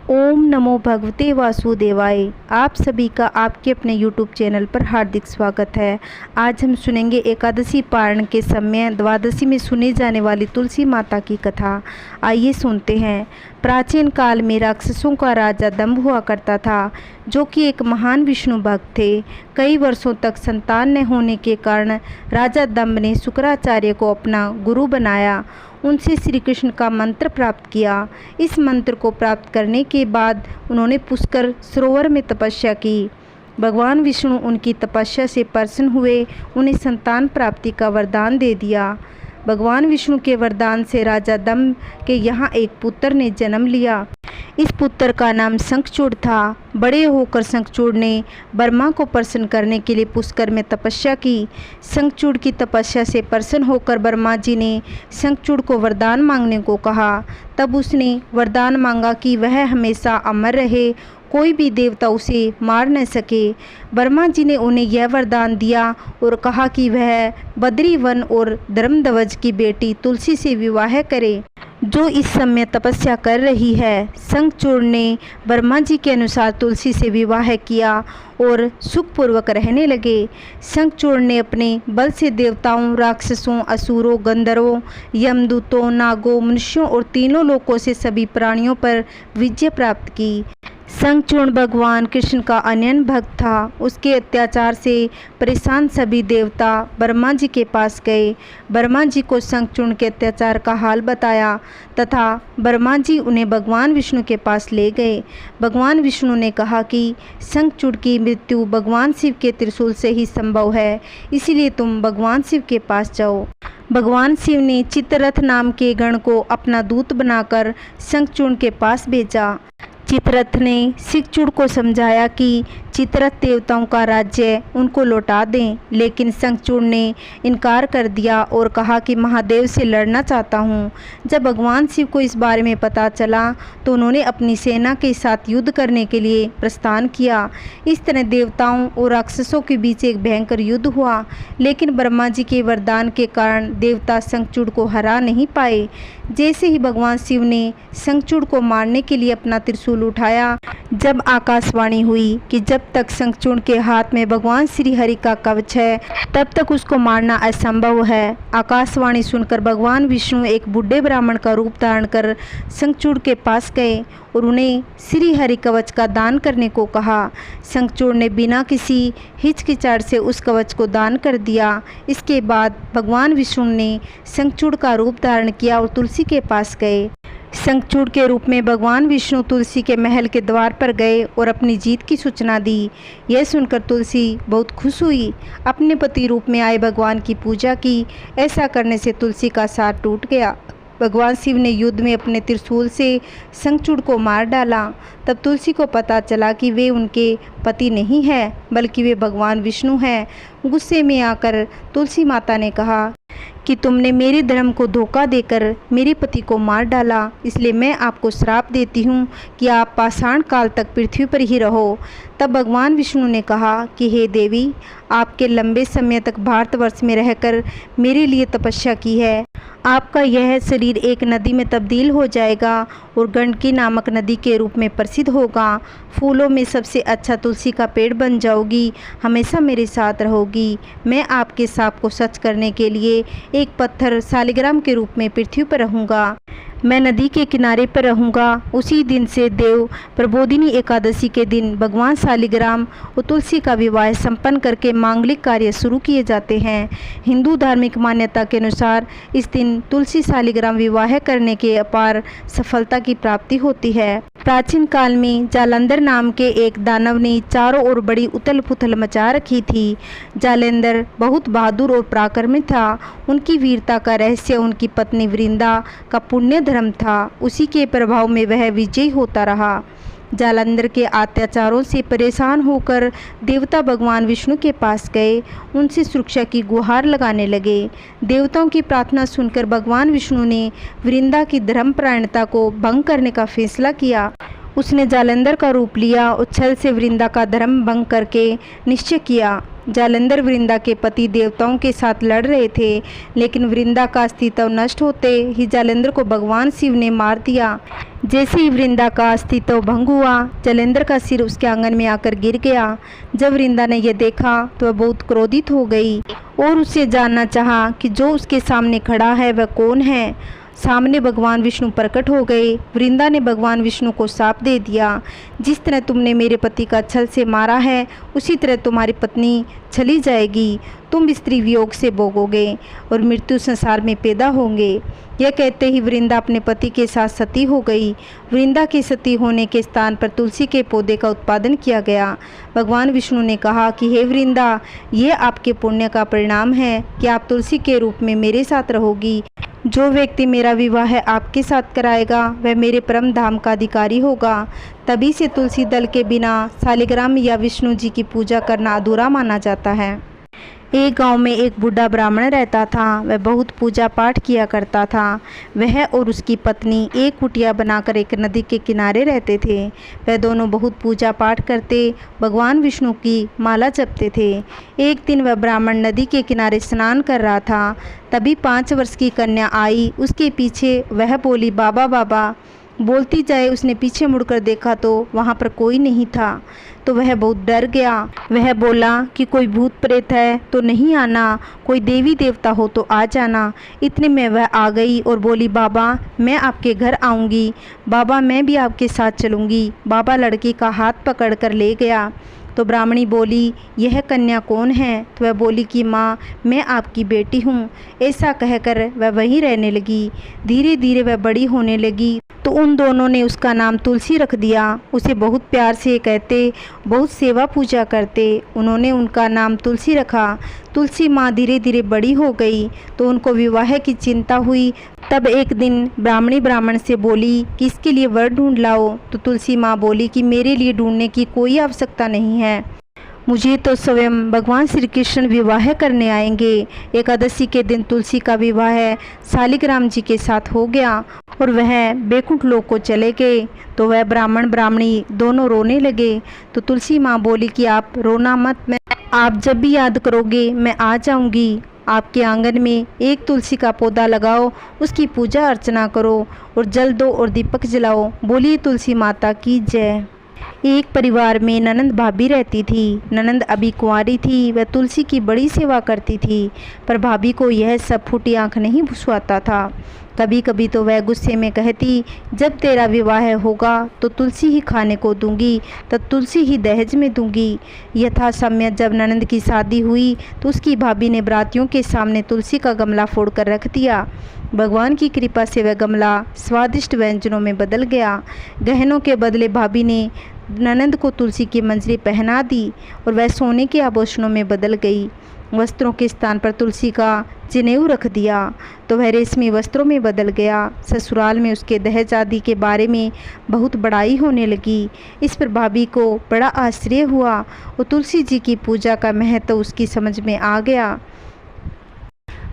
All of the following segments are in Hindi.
ओम नमो भगवते वासुदेवाय। आप सभी का आपके अपने YouTube चैनल पर हार्दिक स्वागत है। आज हम सुनेंगे एकादशी पारण के समय द्वादशी में सुने जाने वाली तुलसी माता की कथा। आइए सुनते हैं। प्राचीन काल में राक्षसों का राजा दंभ हुआ करता था, जो कि एक महान विष्णु भक्त थे। कई वर्षों तक संतान न होने के कारण राजा दंभ ने शुक्राचार्य को अपना गुरु बनाया। उनसे श्री कृष्ण का मंत्र प्राप्त किया। इस मंत्र को प्राप्त करने के बाद उन्होंने पुष्कर सरोवर में तपस्या की। भगवान विष्णु उनकी तपस्या से प्रसन्न हुए, उन्हें संतान प्राप्ति का वरदान दे दिया। भगवान विष्णु के वरदान से राजा दंभ के यहाँ एक पुत्र ने जन्म लिया। इस पुत्र का नाम शंखचूड़ था। बड़े होकर शंखचूड़ ने ब्रह्मा को प्रसन्न करने के लिए पुष्कर में तपस्या की। शंखचूड़ की तपस्या से प्रसन्न होकर ब्रह्मा जी ने शंखचूड़ को वरदान मांगने को कहा। तब उसने वरदान मांगा कि वह हमेशा अमर रहे, कोई भी देवता उसे मार न सके। ब्रह्मा जी ने उन्हें यह वरदान दिया और कहा कि वह बद्री वन और धर्मध्वज की बेटी तुलसी से विवाह करे, जो इस समय तपस्या कर रही है। शंखचूड़ ने ब्रह्मा जी के अनुसार तुलसी से विवाह किया और सुखपूर्वक रहने लगे। शंखचूड़ ने अपने बल से देवताओं, राक्षसों, असुरों, गंधर्वों, यमदूतों, नागों, मनुष्यों और तीनों लोकों से सभी प्राणियों पर विजय प्राप्त की। शंखचूड़ भगवान कृष्ण का अनन्य भक्त था। उसके अत्याचार से परेशान सभी देवता ब्रह्मा जी के पास गए। ब्रह्मा जी को शंखचूड़ के अत्याचार का हाल बताया तथा ब्रह्मा जी उन्हें भगवान विष्णु के पास ले गए। भगवान विष्णु ने कहा कि शंखचूड़ की मृत्यु भगवान शिव के त्रिशूल से ही संभव है, इसीलिए तुम भगवान शिव के पास जाओ। भगवान शिव ने चित्ररथ नाम के गण को अपना दूत बनाकर शंखचूड़ के पास भेजा। चित्ररथ ने शंखचूड़ को समझाया कि चित्ररथ देवताओं का राज्य उनको लौटा दें, लेकिन शंखचूड़ ने इनकार कर दिया और कहा कि महादेव से लड़ना चाहता हूँ। जब भगवान शिव को इस बारे में पता चला तो उन्होंने अपनी सेना के साथ युद्ध करने के लिए प्रस्थान किया। इस तरह देवताओं और राक्षसों के बीच एक भयंकर युद्ध हुआ, लेकिन ब्रह्मा जी के वरदान के कारण देवता शंखचूड़ को हरा नहीं पाए। जैसे ही भगवान शिव ने शंखचूड़ को मारने के लिए अपना त्रिशूल उठाया, जब आकाशवाणी हुई कि जब तक शंखचूड़ के हाथ में भगवान श्री हरि का कवच है तब तक उसको मारना असंभव है। आकाशवाणी सुनकर भगवान विष्णु एक बूढ़े ब्राह्मण का रूप धारण कर शंखचूड़ के पास गए और उन्हें श्री हरि कवच का दान करने को कहा। शंखचूड़ ने बिना किसी हिचकिचाहट से उस कवच को दान कर दिया। इसके बाद भगवान विष्णु ने शंखचूड़ का रूप धारण किया और तुलसी के पास गए। शंखचूड़ के रूप में भगवान विष्णु तुलसी के महल के द्वार पर गए और अपनी जीत की सूचना दी। यह सुनकर तुलसी बहुत खुश हुई। अपने पति रूप में आए भगवान की पूजा की। ऐसा करने से तुलसी का साथ टूट गया। भगवान शिव ने युद्ध में अपने त्रिशूल से शंखचूड़ को मार डाला। तब तुलसी को पता चला कि वे उनके पति नहीं हैं, बल्कि वे भगवान विष्णु हैं। गुस्से में आकर तुलसी माता ने कहा कि तुमने मेरे धर्म को धोखा देकर मेरे पति को मार डाला, इसलिए मैं आपको श्राप देती हूँ कि आप पाषाण काल तक पृथ्वी पर ही रहो। तब भगवान विष्णु ने कहा कि हे देवी, आपके लंबे समय तक भारतवर्ष में रहकर मेरे लिए तपस्या की है। आपका यह शरीर एक नदी में तब्दील हो जाएगा और गंडकी नामक नदी के रूप में प्रसिद्ध होगा। फूलों में सबसे अच्छा तुलसी का पेड़ बन जाओगी, हमेशा मेरे साथ रहोगी। मैं आपके शाप को सच करने के लिए एक पत्थर शालिग्राम के रूप में पृथ्वी पर रहूँगा। मैं नदी के किनारे पर रहूँगा। उसी दिन से देव प्रबोधिनी एकादशी के दिन भगवान शालिग्राम और तुलसी का विवाह संपन्न करके मांगलिक कार्य शुरू किए जाते हैं। हिंदू धार्मिक मान्यता के अनुसार इस दिन तुलसी शालिग्राम विवाह करने के अपार सफलता की प्राप्ति होती है। प्राचीन काल में जालंधर नाम के एक दानव ने चारों ओर बड़ी उथल पुथल मचा रखी थी। जालंधर बहुत बहादुर और पराक्रमी था। उनकी वीरता का रहस्य उनकी पत्नी वृंदा का पुण्य धर्म था। उसी के प्रभाव में वह विजयी होता रहा। जालंधर के अत्याचारों से परेशान होकर देवता भगवान विष्णु के पास गए, उनसे सुरक्षा की गुहार लगाने लगे। देवताओं की प्रार्थना सुनकर भगवान विष्णु ने वृंदा की धर्मपरायणता को भंग करने का फैसला किया। उसने जालंधर का रूप लिया और छल से वृंदा का धर्म भंग करके निश्चय किया जालंधर वृंदा के पति देवताओं के साथ लड़ रहे थे, लेकिन वृंदा का अस्तित्व नष्ट होते ही जालंधर को भगवान शिव ने मार दिया। जैसे ही वृंदा का अस्तित्व भंग हुआ, जालंधर का सिर उसके आंगन में आकर गिर गया। जब वृंदा ने यह देखा तो वह बहुत क्रोधित हो गई और उससे जानना चाहा कि जो उसके सामने खड़ा है वह कौन है। सामने भगवान विष्णु प्रकट हो गए। वृंदा ने भगवान विष्णु को शाप दे दिया, जिस तरह तुमने मेरे पति का छल से मारा है उसी तरह तुम्हारी पत्नी छली जाएगी। तुम स्त्री वियोग से भोगोगे और मृत्यु संसार में पैदा होंगे। यह कहते ही वृंदा अपने पति के साथ सती हो गई। वृंदा के सती होने के स्थान पर तुलसी के पौधे का उत्पादन किया गया। भगवान विष्णु ने कहा कि हे वृंदा, यह आपके पुण्य का परिणाम है कि आप तुलसी के रूप में मेरे साथ रहोगी। जो व्यक्ति मेरा विवाह आपके साथ कराएगा वह मेरे परम धाम का अधिकारी होगा। तभी से तुलसी दल के बिना शालिग्राम या विष्णु जी की पूजा करना अधूरा माना जाता है। एक गांव में एक बूढ़ा ब्राह्मण रहता था। वह बहुत पूजा पाठ किया करता था। वह और उसकी पत्नी एक कुटिया बनाकर एक नदी के किनारे रहते थे। वह दोनों बहुत पूजा पाठ करते, भगवान विष्णु की माला जपते थे। एक दिन वह ब्राह्मण नदी के किनारे स्नान कर रहा था। तभी 5 वर्ष की कन्या आई। उसके पीछे वह बोली, बाबा बाबा। बोलती जाए उसने पीछे मुड़कर देखा तो वहाँ पर कोई नहीं था। तो वह बहुत डर गया। वह बोला कि कोई भूत प्रेत है तो नहीं आना, कोई देवी देवता हो तो आ जाना। इतने में वह आ गई और बोली, बाबा मैं आपके घर आऊँगी, बाबा मैं भी आपके साथ चलूँगी। बाबा लड़की का हाथ पकड़ कर ले गया। तो ब्राह्मणी बोली, यह कन्या कौन है? तो वह बोली कि माँ मैं आपकी बेटी हूँ। ऐसा कहकर वह वहीं रहने लगी। धीरे धीरे वह बड़ी होने लगी तो उन दोनों ने उसका नाम तुलसी रख दिया। उसे बहुत प्यार से कहते, बहुत सेवा पूजा करते। उन्होंने उनका नाम तुलसी रखा। तुलसी माँ धीरे धीरे बड़ी हो गई तो उनको विवाह की चिंता हुई। तब एक दिन ब्राह्मणी ब्राह्मण से बोली कि इसके लिए वर ढूंढ लाओ। तो तुलसी माँ बोली कि मेरे लिए ढूंढने की कोई आवश्यकता नहीं है, मुझे तो स्वयं भगवान श्री कृष्ण विवाह करने आएंगे। एकादशी के दिन तुलसी का विवाह शालिग्राम जी के साथ हो गया और वह बैकुंठ लोक को चले गए। तो वह ब्राह्मण ब्राह्मणी दोनों रोने लगे। तो तुलसी माँ बोली कि आप रोना मत, मैं आप जब भी याद करोगे मैं आ जाऊंगी। आपके आंगन में एक तुलसी का पौधा लगाओ, उसकी पूजा अर्चना करो और जल दो और दीपक जलाओ। बोलिए तुलसी माता की जय। एक परिवार में ननंद भाभी रहती थी। ननंद अभी कुंवारी थी। वह तुलसी की बड़ी सेवा करती थी, पर भाभी को यह सब फूटी आँख नहीं भुसवाता था। कभी कभी तो वह गुस्से में कहती, जब तेरा विवाह होगा तो तुलसी ही खाने को दूंगी, तब तुलसी ही दहेज में दूंगी। यथा समय जब ननंद की शादी हुई तो उसकी भाभी ने बरातियों के सामने तुलसी का गमला फोड़कर रख दिया। भगवान की कृपा से वह गमला स्वादिष्ट व्यंजनों में बदल गया। गहनों के बदले भाभी ने ननंद को तुलसी की मंजरी पहना दी और वह सोने के आभूषणों में बदल गई। वस्त्रों के स्थान पर तुलसी का जनेऊ रख दिया तो वह रेशमी वस्त्रों में बदल गया। ससुराल में उसके दहेज आदि के बारे में बहुत बड़ाई होने लगी। इस पर भाभी को बड़ा आश्चर्य हुआ और तुलसी जी की पूजा का महत्व उसकी समझ में आ गया।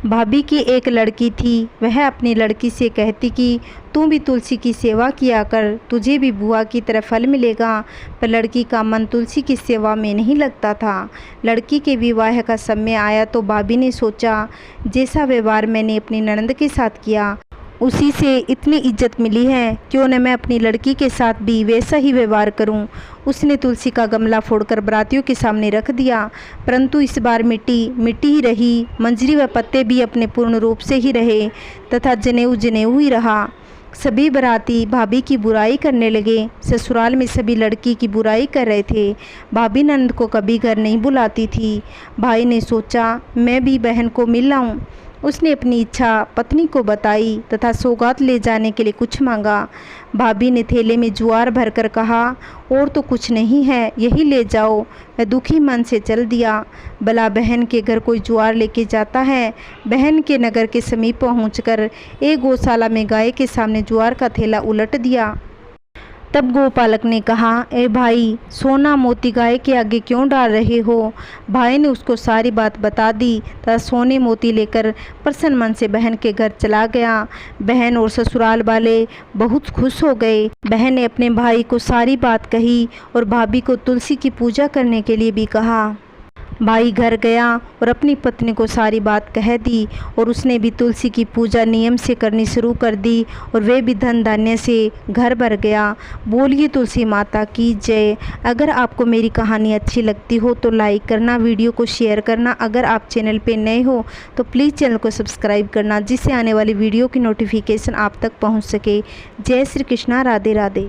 भाभी की एक लड़की थी। वह अपनी लड़की से कहती कि तू भी तुलसी की सेवा किया कर, तुझे भी बुआ की तरह फल मिलेगा। पर लड़की का मन तुलसी की सेवा में नहीं लगता था। लड़की के विवाह का समय आया तो भाभी ने सोचा, जैसा व्यवहार मैंने अपनी ननंद के साथ किया उसी से इतनी इज्जत मिली है, क्यों न मैं अपनी लड़की के साथ भी वैसा ही व्यवहार करूं। उसने तुलसी का गमला फोड़कर बरातियों के सामने रख दिया, परंतु इस बार मिट्टी मिट्टी ही रही। मंजरी व पत्ते भी अपने पूर्ण रूप से ही रहे तथा जनेऊ जनेऊ ही रहा। सभी बराती भाभी की बुराई करने लगे। ससुराल में सभी लड़की की बुराई कर रहे थे। भाभी नंद को कभी घर नहीं बुलाती थी। भाई ने सोचा मैं भी बहन को मिल आऊं। उसने अपनी इच्छा पत्नी को बताई तथा सौगात ले जाने के लिए कुछ मांगा। भाभी ने थैले में ज्वार भरकर कहा, और तो कुछ नहीं है, यही ले जाओ। वह दुखी मन से चल दिया। भला बहन के घर कोई ज्वार लेके जाता है। बहन के नगर के समीप पहुंचकर एक गौशाला में गाय के सामने ज्वार का थैला उलट दिया। तब गोपालक ने कहा, ए भाई, सोना मोती गाय के आगे क्यों डाल रहे हो? भाई ने उसको सारी बात बता दी तथा सोने मोती लेकर प्रसन्न मन से बहन के घर चला गया। बहन और ससुराल वाले बहुत खुश हो गए। बहन ने अपने भाई को सारी बात कही और भाभी को तुलसी की पूजा करने के लिए भी कहा। भाई घर गया और अपनी पत्नी को सारी बात कह दी और उसने भी तुलसी की पूजा नियम से करनी शुरू कर दी और वे भी धन धान्य से घर भर गया। बोलिए तुलसी माता की जय। अगर आपको मेरी कहानी अच्छी लगती हो तो लाइक करना, वीडियो को शेयर करना। अगर आप चैनल पे नए हो तो प्लीज़ चैनल को सब्सक्राइब करना, जिससे आने वाली वीडियो की नोटिफिकेशन आप तक पहुंच सके। जय श्री कृष्णा, राधे राधे।